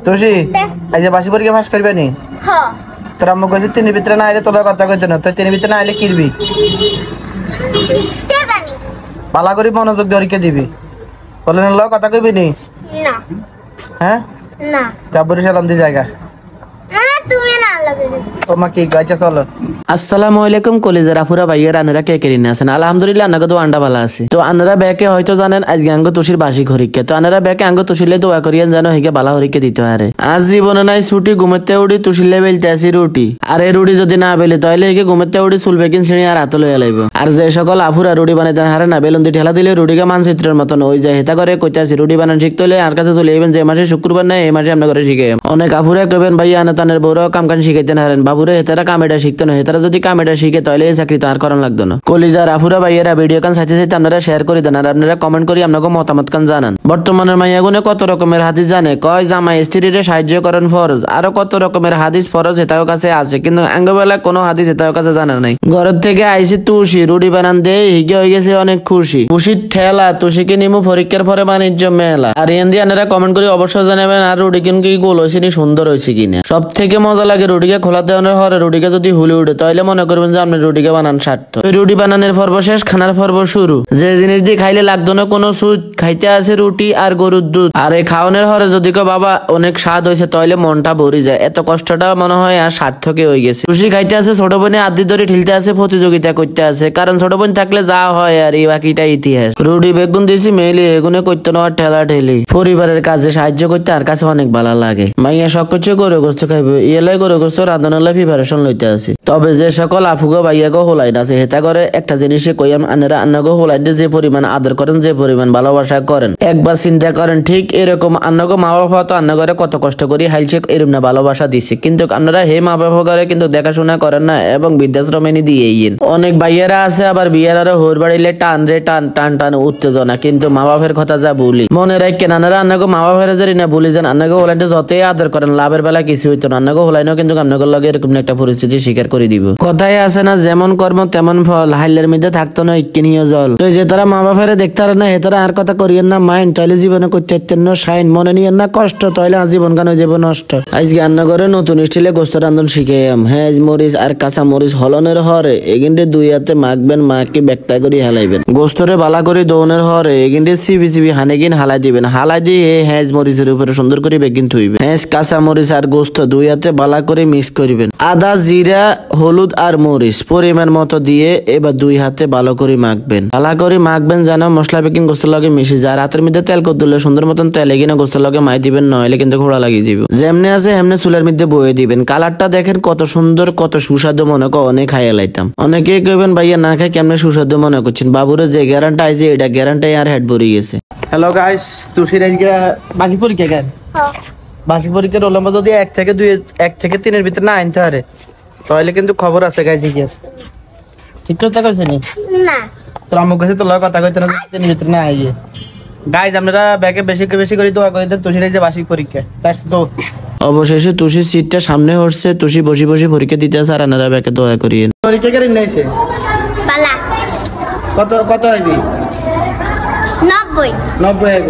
তুষি এই যে বাসি পরীক্ষা পাস করবে নি? হ্যাঁ। তোর আম্মু কইছে তিনের ভিতরে না আইলে তোর কথা কইতে না, তুই তিনের ভিতরে না আইলে কিরবি? কে জানি? পালা করি মনোযোগ দিয়ে পরীক্ষা দিবি। বলে না কথা কইবি নি? না। হ্যাঁ না। যাবরি সালাম দি জায়গা। তুমি না লাগে। তোমা কি গাইছা চলো। আসসালামু আলাইকুম কলেজের আফুরা ভাইয়ের আনারা কে কেরিনে আছেন? আলহামদুলিল্লাহ আনাকে তো আন্ডা ভালো আছে। তো আনারা ব্যাকে হয়তো জানেন আজকে আঙ্গ তুষির বার্ষিক হরিকে। তো আনারা ব্যাকে আঙ্গ তুষিলে দোয়া করিয়েন যেন হিকে বালা হরিকে দিতে হারে। আজ জীবনে নাই ছুটি ঘুমেতে উড়ি তুষিলে বেলতে আসি রুটি। আর এই রুটি যদি না বেলে তাহলে হিকে ঘুমেতে উড়ি চুলবে কিন ছিঁড়ি আর হাতে লইয়া লাইব। আর যে সকল আফুরা রুটি বানাইতে হারে না বেলুন দিয়ে ঠেলা দিলে রুটিকে মানচিত্রের মতন ওই যায় হেতা করে কইতে আসি রুটি বানান শিখতে হলে আর কাছে চলে যাবেন যে মাসে শুক্রবার নাই এই মাসে আমরা করে শিখে। অনেক আফুরা কবেন ভাইয়া আনা তানের বউরাও কাম কান শিখাইতেন হারেন বাবুরে হেতারা কামেটা শিখতো না। হেতারা যদি কামেটা শিখে তাহলে এই চাকরি তো আর করান লাগতো না। কলিজার আফুরা ভাইয়েরা ভিডিও কান চাইতে চাইতে আপনারা শেয়ার করে দেন আর আপনারা কমেন্ট করি আপনাকে মতামত কান জানান। বর্তমানের মাইয়াগুনে কত রকমের হাদিস জানে, কয় জামাই স্ত্রীরে সাহায্য করেন ফরজ, আরো কত রকমের হাদিস ফরজ হেতাও কাছে আছে, কিন্তু আঙ্গবেলা কোনো হাদিস হেতাও কাছে জানা নাই। ঘরের থেকে আইসি তুষি রুটি বানান দিয়ে হিগে হয়ে গেছে অনেক খুশি। খুশির ঠেলা তুষিকে নিমু পরীক্ষার পরে বাণিজ্য মেলা। আর এন দিয়ে আপনারা কমেন্ট করে অবশ্যই জানাবেন আর রুটি কিন কি গোল হয়েছে নি সুন্দর হয়েছে কিনা। সব থেকে মজা লাগে রুটিকে খোলা দেওয়ানোর পরে রুটিকে যদি হুলে উঠে তাহলে মনে করবেন যে আপনি রুটিকে বানান সার্থ। রুটি বানানোর পর্ব শেষ, খানার পর্ব শুরু। যে জিনিস দিয়ে খাইলে লাগতো না কোনো সুদ, খাইতে আছে রুটি আর গরুর দুধ। আর এই খাওয়ানোর হরে যদি বাবা অনেক স্বাদ হয়েছে তাহলে মনটা ভরে যায়। এত কষ্টটা মনে হয় আর সার্থকে হয়ে গেছে। খুশি খাইতে আছে ছোট বোনে আদি ধরে ঠেলতে আছে প্রতিযোগিতা করতে আছে, কারণ ছোট বোন থাকলে যা হয় আর এই বাকিটা ইতিহাস। রুটি বেগুন দিয়েছি মেলি এগুনে করতে নেওয়ার ঠেলা ঠেলি। পরিবারের কাজে সাহায্য করতে আর কাছে অনেক ভালো লাগে। মাইয়া সব কিছু করে গোস্ত খাইবে ইয়েলাই করে গোস্ত রাঁধনালা প্রিপারেশন লইতে আছে। তবে যে সকল আফুগো ভাইয়াগো হোলাইন আছে হেতা করে একটা জিনিসে কইয়াম আনারা আন্নাগো হোলাইন যে পরিমাণ আদর করেন যে পরিমাণ ভালোবাসা করেন একবার চিন্তা করেন। ঠিক এরকম আন্নাগো মা বাবা তো আন্না করে কত কষ্ট করি হাইলছে এরম না ভালোবাসা দিচ্ছে, কিন্তু আপনারা হে মা বাবা করে কিন্তু দেখাশোনা করেন না এবং বৃদ্ধাশ্রমে দিয়ে ইয়েন। অনেক ভাইয়ারা আছে আবার বিয়ার আরো হোর বাড়িলে টান রে টান টান টান উত্তেজনা, কিন্তু মা বাপের কথা যা বলি মনে রাখেন আনারা আন্নাগো মা বাপের যদি না ভুলি যান আন্নাগো হোলাইনটা যতই আদর করেন লাভের বেলা কিছু হইতো না। আন্নাগো হোলাইনও কিন্তু আপনাদের লগে এরকম একটা পরিস্থিতি স্বীকার করে দিব। কথাই আছে না যেমন কর্ম তেমন ফল, হাইলের মধ্যে থাকতো না ইকিনীয় জল। তো যে তারা মা বাপের দেখতে না হে তারা আর কথা করিয়েন না মাইন্ড, তাইলে জীবনে করতে না সাইন মনে নিয়েন না কষ্ট, তাইলে জীবন গান হয়ে যাবে নষ্ট। আজকে রান্না করে নতুন স্টিলে গোস্ত রান্ধন শিখেম। হেজ মরিচ আর কাঁচা মরিচ হলনের হরে এগিনটে দুই হাতে মাখবেন, মাকে ব্যাক্তা করে হালাইবেন। গোস্তরে বালা করে দৌনের হরে এগিনটে চিবি চিবি হানেগিন হালাই দিবেন। হালাই দিয়ে হেজ মরিচের উপরে সুন্দর করে বেগিন থইবেন। হেজ কাঁচা মরিচ আর গোস্ত দুই হাতে বালা করে মিক্স করবেন। আদা জিরা হলুদ আর মরিচ পরিমাণ মতো দিয়ে এবার দুই হাতে ভালো করে মাখবেন। ভালো করে মাখবেন যেন মশলা বেকিং গোস্তের লগে মিশে যায়। রাতের মধ্যে তেল করে দিলে সুন্দর মতন তেলে কিনা গোস্তের লগে মাই দিবেন, নইলে কিন্তু ঘোড়া লাগিয়ে যাবে। যেমনি আছে হেমনে চুলের মধ্যে বয়ে দিবেন। কালারটা দেখেন কত সুন্দর কত সুস্বাদু মনে কর অনেক খাইয়া লাইতাম। অনেকে কইবেন ভাইয়া না খাই কেমনে সুস্বাদু মনে করছেন, বাবুরে যে গ্যারান্টি আইছে এটা গ্যারান্টি আর হেড ভরে গেছে। হ্যালো গাইস, তুষির আজকে বার্ষিক পরীক্ষা কেন? বার্ষিক পরীক্ষার রোল নাম্বার যদি 1 থেকে 3 এর ভিতরে না আনতে পারে তাহলে কিন্তু খবর আছে গাইস। ঠিক কথা কইছেন না? তোর আম্মু কাছে তো কথা কইতে না 3 এর ভিতরে না আইয়ে। গাইস আপনারা ব্যাকে বেশি করে দোয়া করে দেন তুষির আজকে বার্ষিক পরীক্ষা। Let's go. অবশেষে তুষির সিটটা সামনে হচ্ছে, তুষি বসে বসে পরীক্ষা দিতে আছে আর আনারা ব্যাকে দোয়া করিয়েন। পরীক্ষা কেন নাইছে? বালা। কত হইবি? 90 90 হইব।